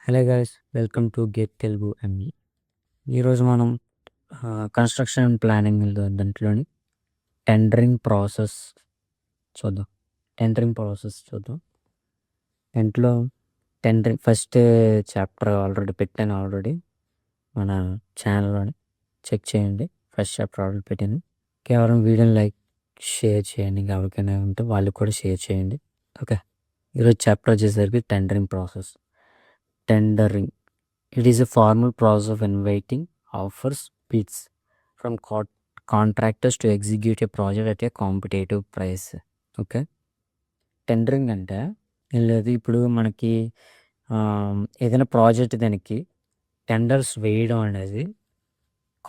Hello guys, welcome to get Telugu ME. ఈరోజు మనం construction planning దాంట్లోని టెండరింగ్ ప్రాసెస్ చూద్దాం. చూద్దాం. దాంట్లో టెండరింగ్ ఫస్ట్ చాప్టర్ ఆల్రెడీ పెట్టాను. మన ఛానల్లోని చెక్ చేయండి. ఫస్ట్ చాప్టర్ ఆల్రెడీ పెట్టాను. కేవలం వీడియోని లైక్ షేర్ చేయండి. ఎవరికైనా ఉంటే వాళ్ళు కూడా షేర్ చేయండి. ఓకే, ఈరోజు చాప్టర్ వచ్చేసరికి tendering process. Tendering. It is a formal process of inviting offers, bids from contractors to execute a project at a competitive price. Okay, tendering అంటే ఏం లేదు. ఇప్పుడు మనకి ఏదైనా ప్రాజెక్ట్ దానికి టెండర్స్ వేయడం అనేది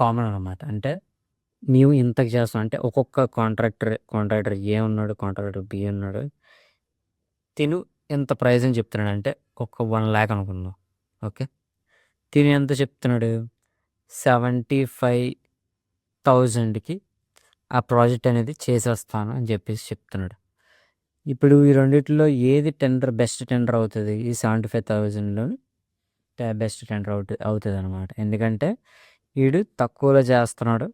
కామన్ అనమాట. అంటే మేము ఇంతకు చేస్తాం అంటే ఒక్కొక్క కాంట్రాక్టర్ ఏ ఉన్నాడు, కాంట్రాక్టర్ బి ఉన్నాడు. తిను ఎంత ప్రైస్ అని చెప్తున్నాడు అంటే ఒక 1 lakh అనుకుందాం. ఓకే, తిని ఎంత చెప్తున్నాడు? 75,000కి ఆ ప్రాజెక్ట్ అనేది చేసేస్తాను అని చెప్పేసి చెప్తున్నాడు. ఇప్పుడు ఈ రెండిట్లో ఏది బెస్ట్ టెండర్ అవుతుంది? ఈ 75,000లో బెస్ట్ టెండర్ అవుతుంది అనమాట. ఎందుకంటే వీడు తక్కువలో చేస్తున్నాడు,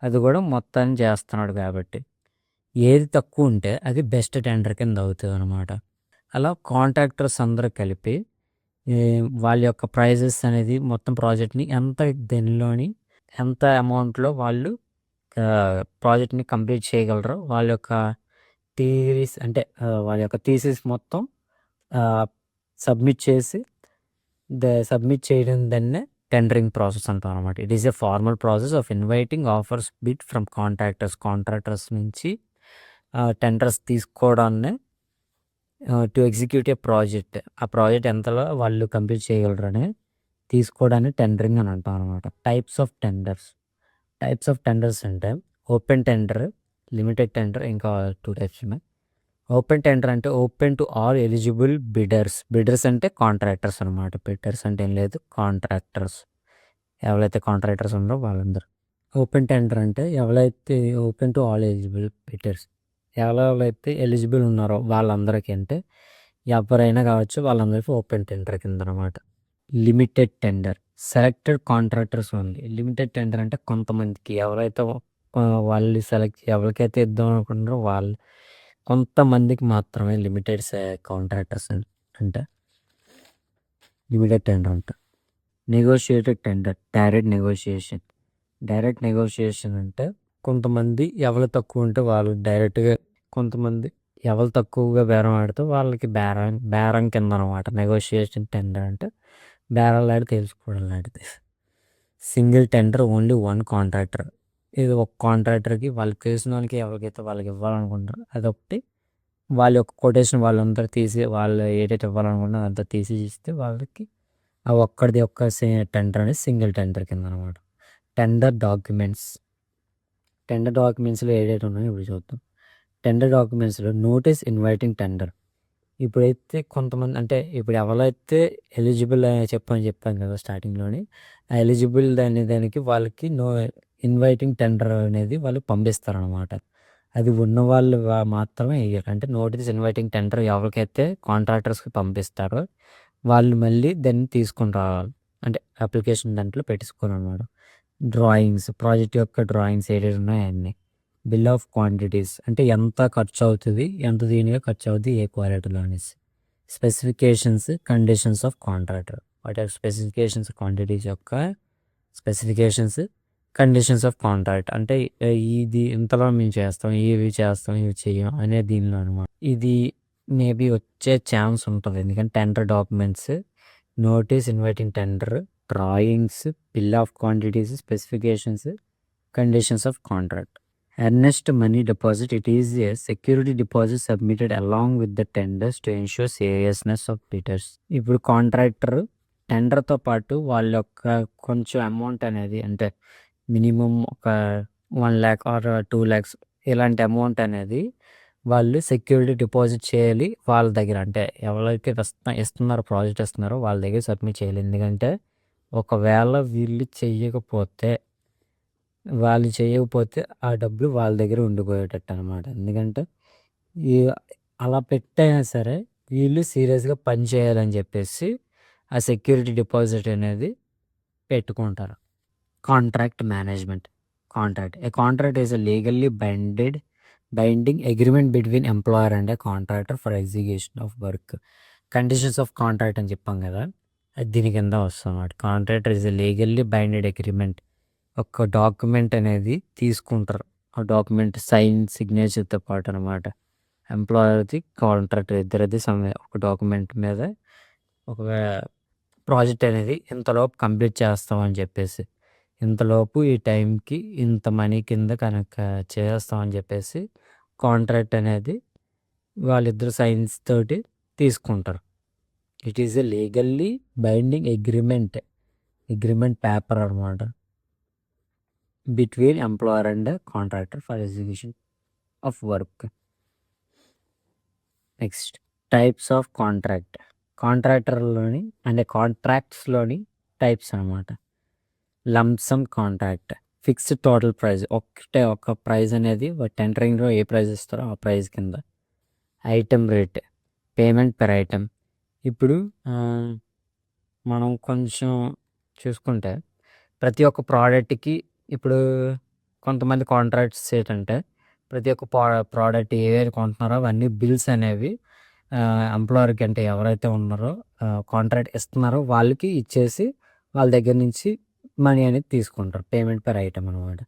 అది కూడా మొత్తాన్ని చేస్తున్నాడు. కాబట్టి ఏది తక్కువ ఉంటే అది బెస్ట్ టెండర్ కింద అవుతుంది అనమాట. అలా కాంట్రాక్టర్స్ అందరూ కలిపి వాళ్ళ యొక్క ప్రైజెస్ అనేది మొత్తం ప్రాజెక్ట్ని ఎంత అమౌంట్లో వాళ్ళు ప్రాజెక్ట్ని కంప్లీట్ చేయగలరో వాళ్ళ యొక్క వాళ్ళ యొక్క థీసిస్ మొత్తం సబ్మిట్ చేయడం దాన్నే టెండరింగ్ ప్రాసెస్ అంటాం అనమాట. It is a formal process of inviting offers bid from contractors నుంచి టెండర్స్ తీసుకోవడాన్ని టు ఎగ్జిక్యూట్ ఏ ప్రాజెక్ట్. ఆ ప్రాజెక్ట్ ఎంతలో వాళ్ళు కంప్లీట్ చేయగలరని తీసుకోవడాన్ని టెండరింగ్ అని అంటాం అనమాట. టైప్స్ ఆఫ్ టెండర్స్ అంటే ఓపెన్ టెండర్, లిమిటెడ్ టెండర్, ఇంకా 2 టైప్స్ ఉన్నాయి. ఓపెన్ టెండర్ అంటే open to all eligible bidders అంటే కాంట్రాక్టర్స్ అనమాట. బిడ్డర్స్ అంటే ఏం లేదు, కాంట్రాక్టర్స్. ఎవరైతే కాంట్రాక్టర్స్ ఉన్నారో వాళ్ళందరూ. ఓపెన్ టెండర్ అంటే ఎవరైతే open to all eligible bidders, ఎవరైతే ఎలిజిబుల్ ఉన్నారో వాళ్ళందరికీ, అంటే ఎవరైనా కావచ్చు, వాళ్ళందరికీ ఓపెన్ టెండర్ కింద అనమాట. Limited tender, selected contractors only. Limited tender అంటే కొంతమందికి, ఎవరైతే వాళ్ళు ఎవరికైతే ఇద్దాం అనుకుంటారో వాళ్ళు కొంతమందికి మాత్రమే లిమిటెడ్ కాంట్రాక్టర్స్ అంటే లిమిటెడ్ టెండర్ అంట. నెగోషియేటెడ్ టెండర్, డైరెక్ట్ నెగోషియేషన్ అంటే కొంతమంది ఎవరు తక్కువ ఉంటే వాళ్ళు డైరెక్ట్గా, కొంతమంది ఎవరు తక్కువగా బేరం ఆడితే వాళ్ళకి బేరం కింద అనమాట. నెగోషియేషన్ టెండర్ అంటే బేరాలు ఆడి తెలుసుకోవడం లాంటిది. Single tender, only 1 contractor. ఇది ఒక కాంట్రాక్టర్కి వాళ్ళకి తెలిసిన వాళ్ళకి ఎవరికైతే వాళ్ళకి ఇవ్వాలనుకుంటారో అదొకటి, వాళ్ళ యొక్క కొటేషన్ వాళ్ళందరూ తీసి, వాళ్ళు ఏదైతే ఇవ్వాలనుకుంటారో అంతా తీసి ఇస్తే వాళ్ళకి ఆ ఒక్కడిది ఒక్క టెండర్ అనేది సింగిల్ టెండర్ కింద అనమాట. టెండర్ డాక్యుమెంట్స్లో ఏదైతే ఉన్నాయో ఇప్పుడు చూద్దాం. టెండర్ డాక్యుమెంట్స్లో నోటీస్ ఇన్వైటింగ్ టెండర్. ఇప్పుడైతే కొంతమంది, అంటే ఇప్పుడు ఎవరైతే ఎలిజిబుల్ చెప్పాను కదా స్టార్టింగ్లోని, ఆ ఎలిజిబుల్ దానికి వాళ్ళకి ఇన్వైటింగ్ టెండర్ అనేది వాళ్ళు పంపిస్తారనమాట. అది ఉన్న వాళ్ళు మాత్రమే వేయాలి. అంటే నోటీస్ ఇన్వైటింగ్ టెండర్ ఎవరికైతే కాంట్రాక్టర్స్కి పంపిస్తారో వాళ్ళు మళ్ళీ దాన్ని తీసుకొని రావాలి. అంటే అప్లికేషన్ దాంట్లో పెట్టుకోవాలి అనమాట. ప్రాజెక్ట్ యొక్క డ్రాయింగ్స్ ఏదైతే ఉన్నాయో అన్నీ. బిల్ ఆఫ్ క్వాంటిటీస్ అంటే ఎంత ఖర్చు అవుతుంది, ఎంత దీనిగా ఖర్చు అవుతుంది, ఏ క్వాలిటీలో అనేసి. Specifications, conditions of contractor. వాటి స్పెసిఫికేషన్స్, క్వాంటిటీస్ యొక్క స్పెసిఫికేషన్స్, కండిషన్స్ ఆఫ్ కాంట్రాక్ట్ అంటే ఇది ఇంతలో మేము చేస్తాం, ఇవి చేయం అనే దీనిలో అనమాట. ఇది మేబీ వచ్చే ఛాన్స్ ఉంటుంది. ఎందుకంటే tender documents, notice inviting tender, drawings, bill of quantities, specifications, conditions of contract. Earnest money deposit, it is a security deposit submitted along with the tenders to ensure seriousness of bidders. ఇప్పుడు contractor టెండర్తో పాటు వాళ్ళ యొక్క కొంచెం amount అనేది, అంటే minimum ఒక 1 lakh are 2 lakhs ఇలాంటి amount అనేది వాళ్ళు సెక్యూరిటీ డిపాజిట్ చేయాలి వాళ్ళ దగ్గర. అంటే ఎవరైతే ఇస్తున్నారో, ప్రాజెక్ట్ ఇస్తున్నారో వాళ్ళ దగ్గర సబ్మిట్ చేయాలి. ఎందుకంటే ఒకవేళ వీళ్ళు చేయకపోతే ఆ డబ్బులు వాళ్ళ దగ్గర ఉండిపోయేటట్టు అనమాట. ఎందుకంటే అలా పెట్టైనా సరే వీళ్ళు సీరియస్గా పని చేయాలని చెప్పేసి ఆ సెక్యూరిటీ డిపాజిట్ అనేది పెట్టుకుంటారు. Contract management. A contract is a legally binding agreement between employer and A contractor for execution of work. Conditions of contract అని చెప్పాం కదా, అది దీని కింద వస్తుంది అన్నమాట. Contractor is a legally binded agreement. ఒక డాక్యుమెంట్ అనేది తీసుకుంటారు, ఆ డాక్యుమెంట్ సిగ్నేచర్తో పాటు అనమాట. ఎంప్లాయర్ది కాంట్రాక్టర్ ఇద్దరిది ఒక డాక్యుమెంట్ మీద ఒక ప్రాజెక్ట్ అనేది ఇంతలోపు కంప్లీట్ చేస్తామని చెప్పేసి, ఇంతలోపు ఈ టైంకి ఇంత మనీ కింద కనుక చేస్తామని చెప్పేసి కాంట్రాక్ట్ అనేది వాళ్ళిద్దరు సైన్స్ తోటి తీసుకుంటారు. It is a legally binding agreement paper అనమాట between employer and contractor for execution of work. Next types of కాంట్రాక్టర్లోని అంటే కాంట్రాక్ట్స్లోని టైప్స్ అనమాట. Lump sum contract, fixed total price, ఒక ప్రైస్ అనేది టెండరింగ్లో ఏ ప్రైస్ ఇస్తారో ఆ ప్రైస్ కింద. Item rate, payment per item. ఇప్పుడు మనం కొంచెం చూసుకుంటే ప్రతి ఒక్క ప్రోడక్ట్కి ఇప్పుడు కొంతమంది కాంట్రాక్ట్స్ ఏంటంటే ప్రతి ఒక్క ప్రోడక్ట్ ఏవైతే కొంటున్నారో అవన్నీ బిల్స్ అనేవి ఎంప్లాయర్కి అంటే ఎవరైతే ఉన్నారో కాంట్రాక్ట్ ఇస్తున్నారో వాళ్ళకి ఇచ్చేసి వాళ్ళ దగ్గర నుంచి మనీ అనేది తీసుకుంటారు, పేమెంట్ పర్ ఐటమ్ అనమాట.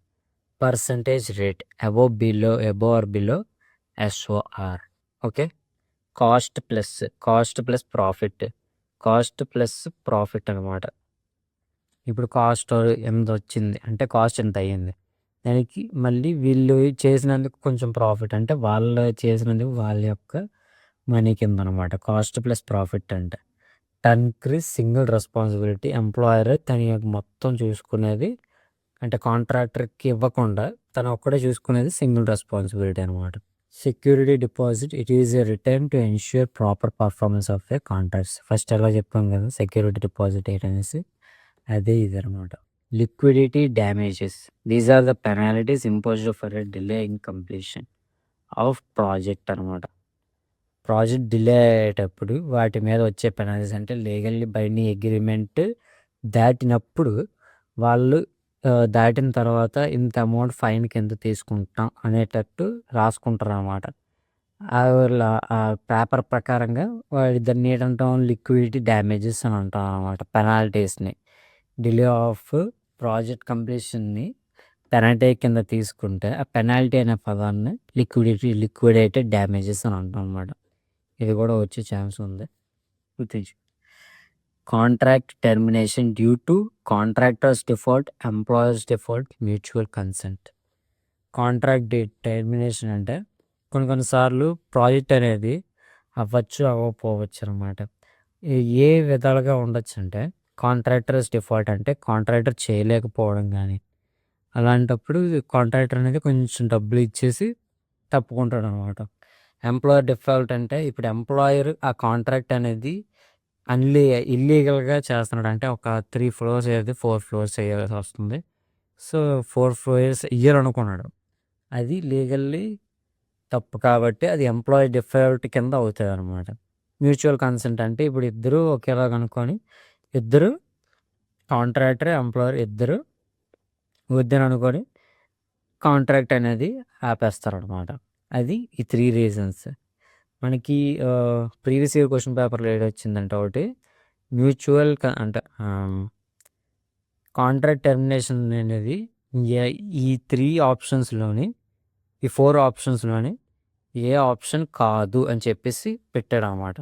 Percentage rate, above or below SOR. Okay. Cost plus profit అనమాట. ఇప్పుడు కాస్ట్ ఎంత వచ్చింది అంటే కాస్ట్ ఎంత అయ్యింది, దానికి మళ్ళీ వీళ్ళు చేసినందుకు కొంచెం ప్రాఫిట్ అంటే వాళ్ళు చేసినందుకు వాళ్ళ యొక్క మనీ కింద అనమాట. కాస్ట్ ప్లస్ ప్రాఫిట్ అంటే టర్న్క్రీజ్ సింగిల్ రెస్పాన్సిబిలిటీ, ఎంప్లాయర్ తన యొక్క మొత్తం చూసుకునేది అంటే కాంట్రాక్టర్కి ఇవ్వకుండా తను ఒక్కడే చూసుకునేది సింగిల్ రెస్పాన్సిబిలిటీ అనమాట. Security deposit, it is a return to ensure proper performance of a contracts. First ఎలా చెప్పాం కదా సెక్యూరిటీ డిపాజిట్ ఏంటనేసి, అదే ఇది అనమాట. Liquidity damages, these are the penalties imposed for a delay in completion of project అనమాట. Project delay అయ్యేటప్పుడు వాటి మీద వచ్చే పెనాల్టీస్ అంటే లీగల్లీ బైండింగ్ అగ్రిమెంట్ దాటినప్పుడు వాళ్ళు దాటిన తర్వాత ఇంత అమౌంట్ ఫైన్ కింద తీసుకుంటాం అనేటట్టు రాసుకుంటారు అన్నమాట. ఆ పేపర్ ప్రకారంగా దాన్ని ఏంటంటాం, లిక్విడిటీ డ్యామేజెస్ అని అంటాం అన్నమాట. పెనాల్టీస్ని డిలే ఆఫ్ ప్రాజెక్ట్ కంప్లీషన్ని పెనాల్టీ కింద తీసుకుంటే ఆ పెనాల్టీ అనే పదాన్ని లిక్విడేటెడ్ డ్యామేజెస్ అని అంటాం అన్నమాట. ఇది కూడా వచ్చే ఛాన్స్ ఉంది, గుర్తించు. Contract termination due to contractor's default, employer's default, mutual consent. Contract termination అంటే కొన్నిసార్లు ప్రాజెక్ట్ అనేది అవ్వకపోవచ్చు అనమాట. ఏ విధాలుగా ఉండొచ్చు అంటే కాంట్రాక్టర్స్ డిఫాల్ట్ అంటే కాంట్రాక్టర్ చేయలేకపోవడం కానీ, అలాంటప్పుడు కాంట్రాక్టర్ అనేది కొంచెం డబ్బులు ఇచ్చేసి తప్పుకుంటాడు అనమాట. ఎంప్లాయర్ డిఫాల్ట్ అంటే ఇప్పుడు ఎంప్లాయర్ ఆ కాంట్రాక్ట్ అనేది ఇల్లీగల్గా చేస్తున్నాడు అంటే ఒక 3 floors అయితే 4 floors చేయాల్సి వస్తుంది. సో 4 floors ఇయ్యాలనుకున్నాడు, అది లీగల్లీ తప్పు కాబట్టి అది ఎంప్లాయీ డిఫాల్ట్ కింద అవుతుంది అనమాట. మ్యూచువల్ కన్సెంట్ అంటే ఇప్పుడు ఇద్దరు ఒకేలాగా అనుకొని ఇద్దరు కాంట్రాక్టర్ ఎంప్లాయర్ ఇద్దరు వద్దని అనుకొని కాంట్రాక్ట్ అనేది ఆపేస్తారనమాట. అది ఈ 3 reasons. మనకి ప్రీవియస్ ఇయర్ క్వశ్చన్ పేపర్లో ఏడొచ్చిందంటే ఒకటి మ్యూచువల్ అంటే కాంట్రాక్ట్ టెర్మినేషన్ అనేది ఈ 3 ఆప్షన్స్లోని ఈ 4 ఆప్షన్స్లోని ఏ ఆప్షన్ కాదు అని చెప్పేసి పెట్టాడు అనమాట.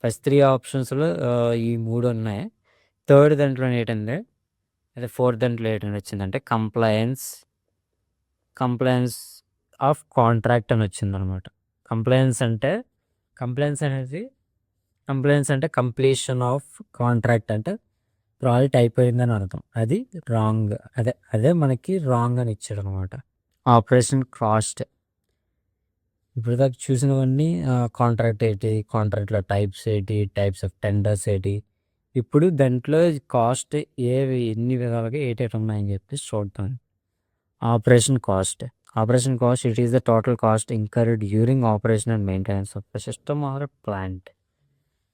ఫస్ట్ 3 ఆప్షన్స్లో ఈ 3 ఉన్నాయి. థర్డ్ దాంట్లో ఏంటంటే అదే ఫోర్త్ దాంట్లో ఏంటంటే వచ్చిందంటే కంప్లయన్స్ ఆఫ్ కాంట్రాక్ట్ అని వచ్చిందనమాట. కంప్లయన్స్ అంటే కంప్లీషన్ ఆఫ్ కాంట్రాక్ట్ అంటే ప్రాజెక్ట్ అయిపోయిందని అర్థం, అది రాంగ్. అదే మనకి రాంగ్ అని ఇచ్చాడు అనమాట. ఆపరేషన్ కాస్ట్, ఇప్పుడు దాకా చూసినవన్నీ కాంట్రాక్ట్ ఏంటి, కాంట్రాక్ట్లో టైప్స్ ఏంటి, టైప్స్ ఆఫ్ టెండర్స్ ఏంటి, ఇప్పుడు దాంట్లో కాస్ట్ ఎన్ని విధాలుగా ఏటేటి ఉన్నాయని చెప్పేసి చూద్దాం. Operation cost, it is the total cost incurred during operation and maintenance of the system or plant.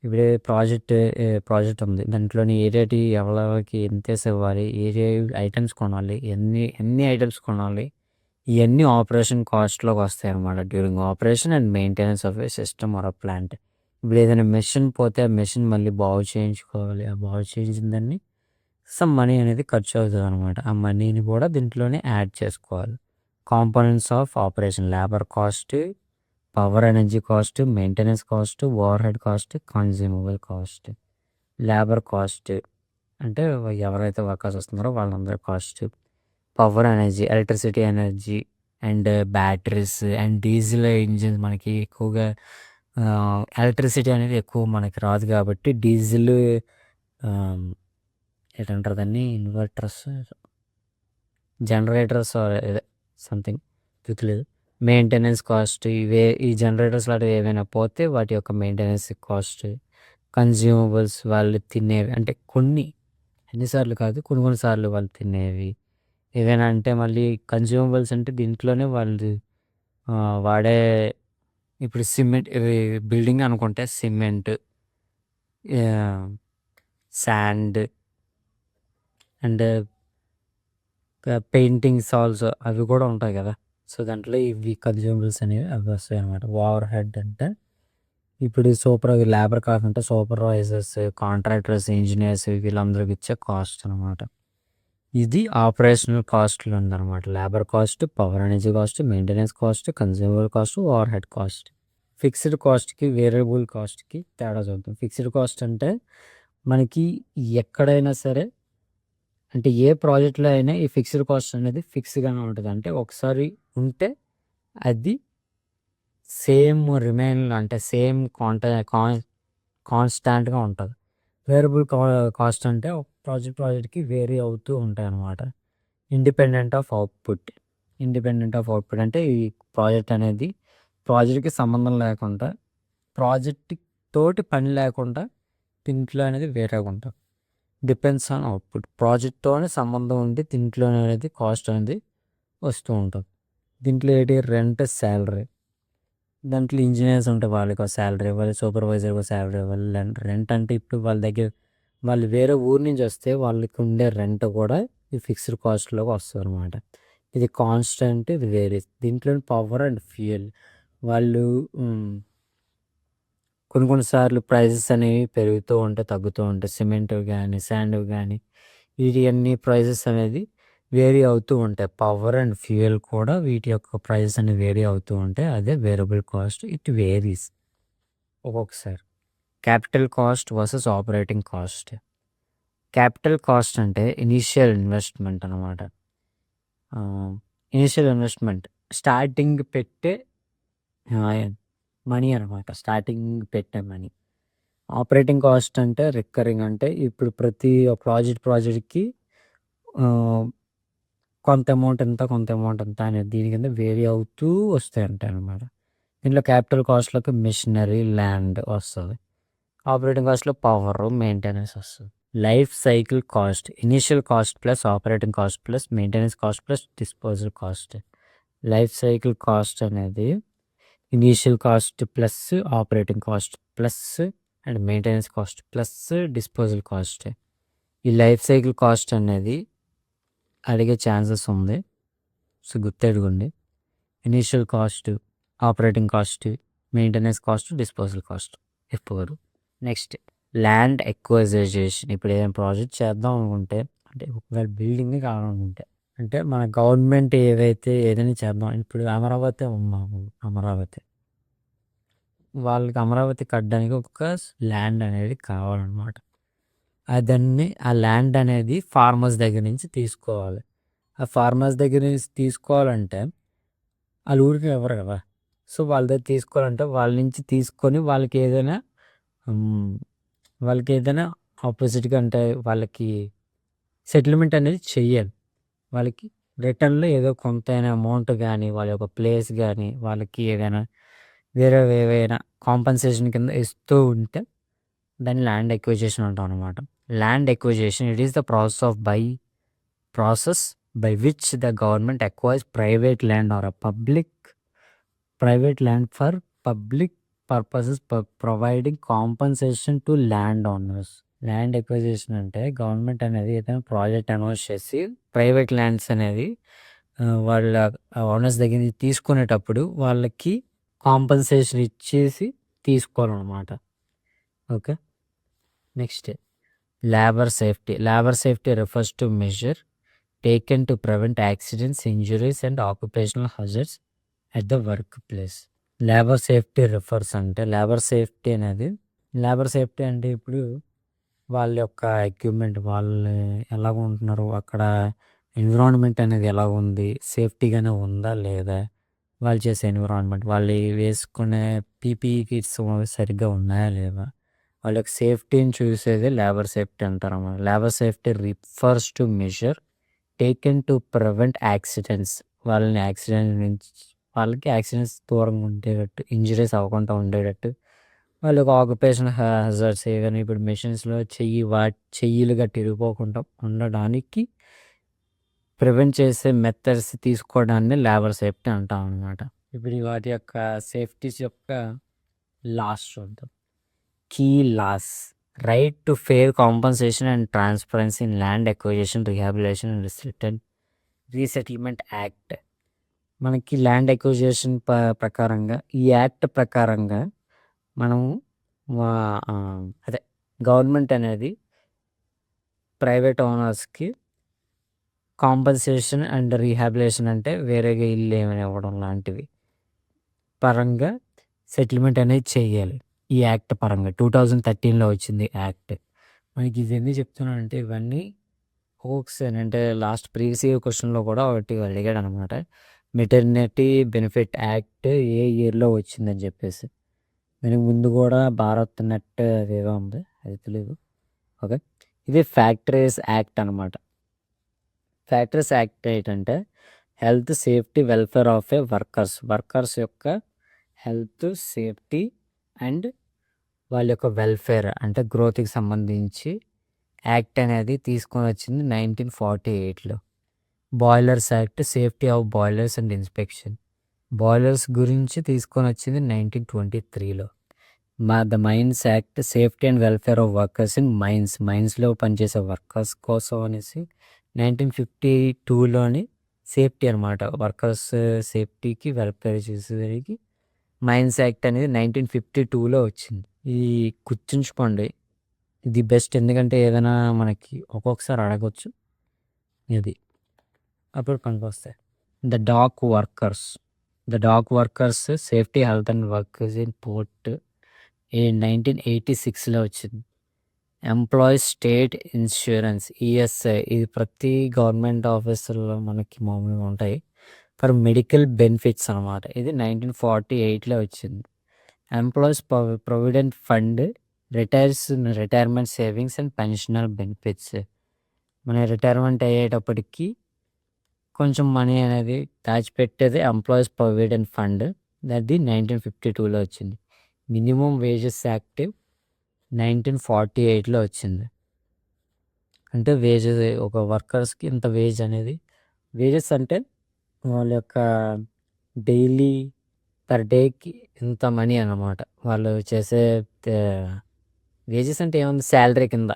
ఇప్పుడే ప్రాజెక్ట్ ఉంది. దాంట్లోని ఏరేటి ఎవరెవరికి ఎంతేసి ఇవ్వాలి, ఏ ఐటెమ్స్ కొనాలి, ఎన్ని ఐటెమ్స్ కొనాలి, ఇవన్నీ ఆపరేషన్ కాస్ట్‌లోకి వస్తాయన్నమాట. During operation and maintenance of a system or a plant. ఇప్పుడు ఏదైనా మెషిన్ పోతే ఆ మెషిన్ మళ్ళీ బాగు చేయించుకోవాలి. ఆ బాగు చేయించిన దాన్ని సమ్ మనీ అనేది ఖర్చు అవుతదనమాట. ఆ మనీని కూడా దీంట్లోనే యాడ్ చేసుకోవాలి. Components of operation labour cost, power energy cost, maintenance cost, overhead cost, consumable cost. Labour cost అంటే ఎవరైతే వర్కర్స్ వస్తున్నారో వాళ్ళందరి cost. Power energy, electricity energy and batteries and diesel engine మనకి ఎక్కువగా ఎలక్ట్రిసిటీ అనేది ఎక్కువ మనకి రాదు కాబట్టి డీజిల్ ఏంటంటారు దాన్ని, ఇన్వర్టర్స్, జనరేటర్స్ సంథింగ్ గుర్తులేదు. మెయింటెనెన్స్ కాస్ట్, ఈ జనరేటర్స్ లాంటివి ఏవైనా పోతే వాటి యొక్క మెయింటెనెన్స్ కాస్ట్. కన్జ్యూమబుల్స్ వాళ్ళు తినేవి అంటే ఎన్నిసార్లు కాదు కొన్ని సార్లు వాళ్ళు తినేవి ఏవైనా అంటే మళ్ళీ కన్జ్యూమబుల్స్ అంటే దీంట్లోనే వాళ్ళు వాడే ఇప్పుడు సిమెంట్ బిల్డింగ్ అనుకుంటే cement, sand and paintings also అవి కూడా ఉంటాయి కదా. సో దాంట్లో ఇవి కన్జ్యూమబుల్స్ అనేవి అవి వస్తాయి అనమాట. ఓవర్ హెడ్ అంటే ఇప్పుడు లేబర్ కాస్ట్ అంటే సూపర్వైజర్స్, కాంట్రాక్టర్స్, ఇంజనీర్స్ వీళ్ళందరికి ఇచ్చే కాస్ట్ అనమాట. ఇది ఆపరేషనల్ కాస్ట్లో ఉందన్నమాట. Labour cost, power energy cost, maintenance cost, consumable cost, overhead cost. Fixed కాస్ట్కి వేరియబుల్ కాస్ట్కి తేడా చూద్దాం. ఫిక్స్డ్ కాస్ట్ అంటే మనకి ఎక్కడైనా సరే అంటే ఏ ప్రాజెక్ట్లో అయినా ఈ ఫిక్స్డ్ కాస్ట్ అనేది ఫిక్స్డ్గానే ఉంటుంది. అంటే ఒకసారి ఉంటే అది సేమ్ రిమైన్ అంటే సేమ్ కాన్స్టాంట్గా ఉంటుంది. వేరియబుల్ కాస్ట్ అంటే ఒక ప్రాజెక్ట్కి వేరీ అవుతూ ఉంటాయి అన్నమాట. ఇండిపెండెంట్ ఆఫ్ అవుట్పుట్ అంటే ఈ ప్రాజెక్ట్ అనేది ప్రాజెక్ట్కి సంబంధం లేకుండా, ప్రాజెక్ట్ తోటి పని లేకుండా దీంట్లో అనేది వేరేగా ఉంటుంది. Depends on output. ప్రాజెక్ట్తోనే సంబంధం ఉండి దీంట్లో అనేది కాస్ట్ అనేది వస్తూ ఉంటుంది. దీంట్లో ఏంటి, రెంట్, శాలరీ. దాంట్లో ఇంజనీర్స్ ఉంటే వాళ్ళకి ఒక శాలరీ ఇవ్వాలి, సూపర్వైజర్కి ఒక శాలరీ ఇవ్వాలి. రెంట్ అంటే ఇప్పుడు వాళ్ళ దగ్గర వాళ్ళు వేరే ఊరు నుంచి వస్తే వాళ్ళకి ఉండే రెంట్ కూడా ఈ ఫిక్స్డ్ కాస్ట్లోకి వస్తుంది అనమాట. ఇది కాన్స్టెంట్, ఇది వేరీస్. దీంట్లో పవర్ అండ్ ఫ్యూయల్ వాళ్ళు కొన్ని ప్రైజెస్ అనేవి పెరుగుతూ ఉంటాయి, తగ్గుతూ ఉంటాయి. సిమెంట్ కానీ శాండ్ కానీ వీటి అన్ని ప్రైజెస్ అనేది వేరీ అవుతూ ఉంటాయి. పవర్ అండ్ ఫ్యూయల్ కూడా వీటి యొక్క ప్రైజెస్ అనేవి వేరీ అవుతూ ఉంటాయి. అదే వేరియబుల్ కాస్ట్. ఇట్ వేరీస్ ఒక్కొక్కసారి. Capital cost versus operating cost. Capital cost అంటే ఇనీషియల్ ఇన్వెస్ట్మెంట్ అనమాట. ఇనీషియల్ ఇన్వెస్ట్మెంట్ స్టార్టింగ్ పెట్టే మనీ అనమాట. స్టార్టింగ్ పెట్టే మనీ. ఆపరేటింగ్ కాస్ట్ అంటే రికరింగ్ అంటే ఇప్పుడు ప్రతి ప్రాజెక్ట్కి కొంత అమౌంట్ ఎంత అనేది దీని కింద వేరీ అవుతూ వస్తాయి అంటాయి అనమాట. దీంట్లో క్యాపిటల్ కాస్ట్లోకి మెషినరీ, ల్యాండ్ వస్తుంది. ఆపరేటింగ్ కాస్ట్లో పవర్, మెయింటెనెన్స్ వస్తుంది. Life cycle cost initial cost plus operating cost plus maintenance cost plus disposal cost. Life cycle cost అనేది initial cost plus operating cost plus and maintenance cost plus disposal cost. ఈ life cycle cost అనేది అడిగే chances ఉంది. So గుర్తెట్టుకోండి. Initial cost, operating cost, maintenance cost, disposal cost ఎప్పుడు. Next land acquisition. ఇప్పుడు ఏదైనా project చేద్దాం అనుకుంటే అంటే ఒకవేళ బిల్డింగ్ కావాలనుకుంటే అంటే మన గవర్నమెంట్ ఏదైనా చేద్దాం. ఇప్పుడు అమరావతి ఉన్నాము, వాళ్ళకి అమరావతి కట్టడానికి ఒక ల్యాండ్ అనేది కావాలన్నమాట. ఆ ల్యాండ్ అనేది ఫార్మర్స్ దగ్గర నుంచి తీసుకోవాలి. ఆ ఫార్మర్స్ దగ్గర నుంచి తీసుకోవాలంటే వాళ్ళు ఊరికి ఎవరు కదా. సో వాళ్ళ దగ్గర తీసుకోవాలంటే వాళ్ళ నుంచి తీసుకొని వాళ్ళకి ఏదైనా ఆపోజిట్గా అంటే వాళ్ళకి సెటిల్మెంట్ అనేది చెయ్యాలి. వాళ్ళకి రిటర్న్లో ఏదో కొంత అమౌంట్ కానీ వాళ్ళ యొక్క ప్లేస్ కానీ వాళ్ళకి ఏదైనా ఏవైనా కాంపన్సేషన్ కింద ఇస్తూ ఉంటే దాన్ని ల్యాండ్ ఎక్విజిషన్ అంటాం అనమాట. Land acquisition it is the process by which the government acquires private land or private land for public purposes providing compensation to land owners. Land acquisition అంటే గవర్నమెంట్ అనేది ఏదైనా ప్రాజెక్ట్ అనౌన్స్ చేసి private lands అనేది వాళ్ళ owners దగ్గర నుంచి తీసుకునేటప్పుడు వాళ్ళకి కాంపన్సేషన్ ఇచ్చేసి తీసుకోవాలన్నమాట. Okay, next labour safety. Labour safety refers to measure taken to prevent accidents, injuries and occupational hazards at the work place. Labour safety refers అంటే లేబర్ సేఫ్టీ అంటే ఇప్పుడు వాళ్ళ యొక్క ఎక్విప్మెంట్, వాళ్ళు ఎలాగ ఉంటున్నారు, అక్కడ ఎన్విరాన్మెంట్ అనేది ఎలా ఉంది, సేఫ్టీగానే ఉందా లేదా, వాళ్ళు చేసే ఎన్విరాన్మెంట్, వాళ్ళు వేసుకునే పీపీఈ కిట్స్ సరిగ్గా ఉన్నాయా లేవా, వాళ్ళ యొక్క సేఫ్టీని చూసేది లేబర్ సేఫ్టీ అంటారు అన్నమాట. Labour safety refers to measure taken to prevent accidents, వాళ్ళకి యాక్సిడెంట్స్ దూరంగా ఉండేటట్టు, ఇంజరీస్ అవ్వకుండా ఉండేటట్టు, వాళ్ళకి ఆక్యుపేషన్ హజార్డ్స్ ఏవైనా ఇప్పుడు మెషిన్స్లో చెయ్యిలు గట్టి ఇరిగిపోకుండా ఉండడానికి ప్రివెంట్ చేసే మెథడ్స్ తీసుకోవడాన్ని లేబర్ సేఫ్టీ అంటాం అన్నమాట. ఇప్పుడు వాటి యొక్క సేఫ్టీస్ యొక్క లాస్ చూద్దాం. Key laws: right to fair compensation and transparency in land acquisition, rehabilitation and resettlement act. మనకి ల్యాండ్ ఎక్విజిషన్ ప్రకారంగా, ఈ యాక్ట్ ప్రకారంగా మనము అదే గవర్నమెంట్ అనేది ప్రైవేట్ ఓనర్స్కి కాంపన్సేషన్ అండ్ రీహాబిలిటేషన్ అంటే వేరేగా ఇల్లు ఏమైనా ఇవ్వడం లాంటివి పరంగా సెటిల్మెంట్ అనేది చేయాలి. ఈ యాక్ట్ పరంగా 2013లో వచ్చింది యాక్ట్. మనకి ఇది ఎందుకు చెప్తున్నానంటే ఇవన్నీ హోక్స్ అంటే లాస్ట్ ప్రీవియస్ క్వశ్చన్లో కూడా ఒకటి అడిగాడు అనమాట. మెటర్నిటీ బెనిఫిట్ యాక్ట్ ఏ ఇయర్లో వచ్చిందని చెప్పేసి. దానికి ముందు కూడా భారత్ నెట్ అదేదో ఉంది, అది తెలియదు. ఓకే, ఇది ఫ్యాక్టరీస్ యాక్ట్ అనమాట. ఫ్యాక్టరీస్ యాక్ట్ ఏంటంటే health, safety, welfare of A workers యొక్క హెల్త్, సేఫ్టీ అండ్ వాళ్ళ యొక్క వెల్ఫేర్ అంటే గ్రోత్కి సంబంధించి యాక్ట్ అనేది తీసుకొని వచ్చింది 1948లో. Boilers act, safety of boilers and inspection, boilers గురించి తీసుకొని వచ్చింది 1923లో. The mines act, safety and welfare of workers in మైన్స్లో పనిచేసే వర్కర్స్ కోసం అనేసి 1952లోని సేఫ్టీ అనమాట, వర్కర్స్ సేఫ్టీకి వెల్ఫేర్ చేసేసరికి మైన్స్ యాక్ట్ అనేది 1952లో వచ్చింది. ఇది గుర్తుంచుకోండి, ఇది బెస్ట్. ఎందుకంటే ఏదైనా మనకి ఒక్కొక్కసారి అడగవచ్చు, ఇది అప్పుడు పనికి వస్తాయి. The dock workers safety, health and workers in port 1986లో వచ్చింది. ఎంప్లాయీస్ స్టేట్ ఇన్సూరెన్స్, ఈఎస్ఐ, ఇది ప్రతి గవర్నమెంట్ ఆఫీసుల్లో మనకి మామూలుగా ఉంటాయి ఫర్ మెడికల్ బెనిఫిట్స్ అనమాట. ఇది 1948లో వచ్చింది. Employees provident fund, retirement savings and pensional benefits. మన రిటైర్మెంట్ అయ్యేటప్పటికి కొంచెం మనీ అనేది దాచిపెట్టేది ఎంప్లాయీస్ ప్రొవిడెంట్ ఫండ్, అది 1952లో వచ్చింది. మినిమం వేజెస్ యాక్ట్ 1948లో వచ్చింది. అంటే వేజెస్, ఒక వర్కర్స్కి ఇంత వేజ్ అనేది, వేజెస్ అంటే వాళ్ళ యొక్క డైలీ పర్ డేకి ఇంత మనీ అన్నమాట. వాళ్ళు చేసే వేజెస్ అంటే ఏముంది, శాలరీ కింద,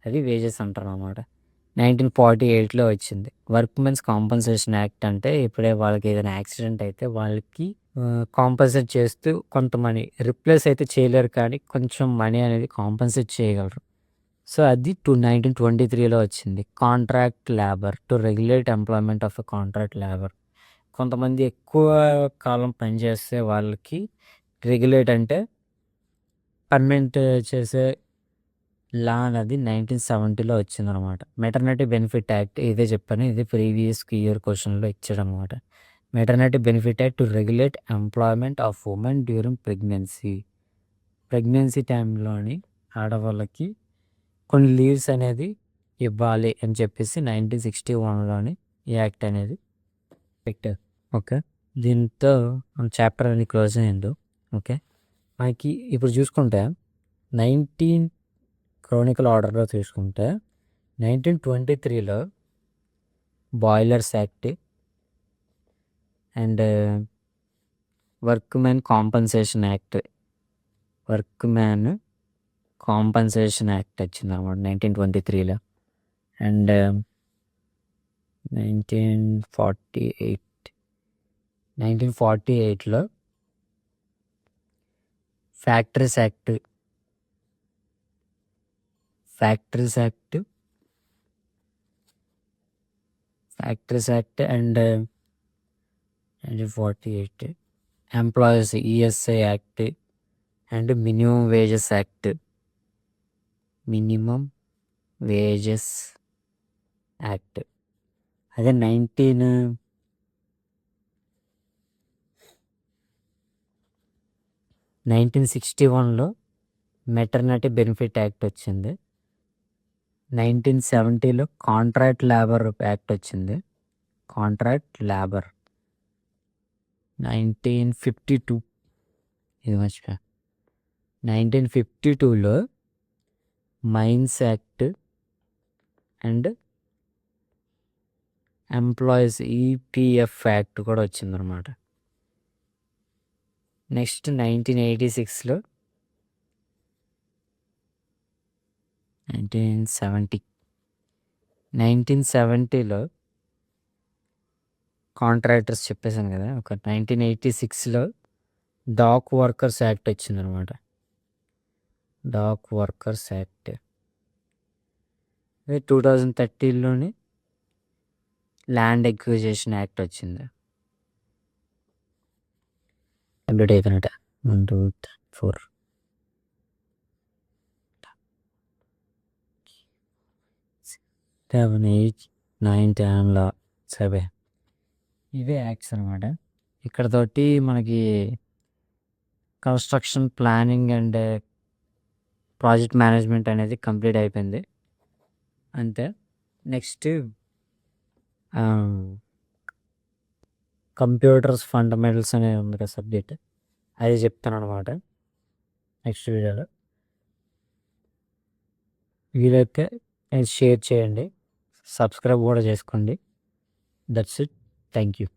అది వేజెస్ అంటారు అన్నమాట. 1948లో వచ్చింది. వర్క్మెన్స్ కాంపన్సేషన్ యాక్ట్ అంటే ఇప్పుడే వాళ్ళకి ఏదైనా యాక్సిడెంట్ అయితే వాళ్ళకి కాంపన్సేట్ చేస్తూ కొంత మనీ, రిప్లేస్ అయితే చేయలేరు కానీ కొంచెం మనీ అనేది కాంపన్సేట్ చేయగలరు. సో అది 1923లో వచ్చింది. Contract labour, to regulate employment of a contract labour. కొంతమంది ఎక్కువ కాలం పనిచేస్తే వాళ్ళకి రెగ్యులేట్ అంటే పర్మనెంట్ చేసే లా అనేది 1970లో వచ్చిందనమాట. మెటర్నిటీ బెనిఫిట్ యాక్ట్, ఇదే చెప్పాను, ఇది ప్రీవియస్ ఇయర్ క్వశ్చన్లో ఇచ్చాడు అనమాట. Maternity benefit act to regulate employment of women during pregnancy టైంలోని ఆడవాళ్ళకి కొన్ని లీవ్స్ అనేది ఇవ్వాలి అని చెప్పేసి 1961లోని ఈ యాక్ట్ అనేది పెట్టారు. ఓకే, దీంతో మన చాప్టర్ అనేది క్లోజ్ అయ్యింది. ఓకే, మనకి ఇప్పుడు చూసుకుంటే 19 క్రోనికల్ ఆర్డర్లో తీసుకుంటే 1923లో boilers act and workmen compensation act work man compensation act వచ్చింది అనమాట 1923లో. అండ్ 1948లో factories act factories act and 1948 employees ESI act and minimum wages act అదే 1961లో మెటర్నిటీ బెనిఫిట్ యాక్ట్ వచ్చింది. 1970లో కాంట్రాక్ట్ లేబర్ యాక్ట్ వచ్చింది. 1952 ఇది మర్చిపోయా. 1952లో mines act and employees EPF act కూడా వచ్చిందనమాట. నెక్స్ట్ 1986లో 1970లో కాంట్రాక్టర్స్ చెప్పేశాను కదా. ఒక 1986లో డాక్ వర్కర్స్ యాక్ట్ వచ్చిందనమాట. డాక్ వర్కర్స్ యాక్ట్ 2013లోని ల్యాండ్ ఎక్విజిషన్ యాక్ట్ వచ్చింది. కంప్లీట్ అయిపోయినట్ట. 1 2 3 4 7 8 9 10 7 ఇవే యాక్ట్స్ అనమాట. ఇక్కడతోటి మనకి construction planning and project management అనేది కంప్లీట్ అయిపోయింది అంతే. నెక్స్ట్ కంప్యూటర్స్ ఫండమెంటల్స్ అనే ఉంది కదా సబ్జెక్ట్, అది చెప్తాను అనమాట నెక్స్ట్ వీడియోలో. వీలైతే షేర్ చేయండి, సబ్స్క్రైబ్ కూడా చేసుకోండి. That's it. Thank you.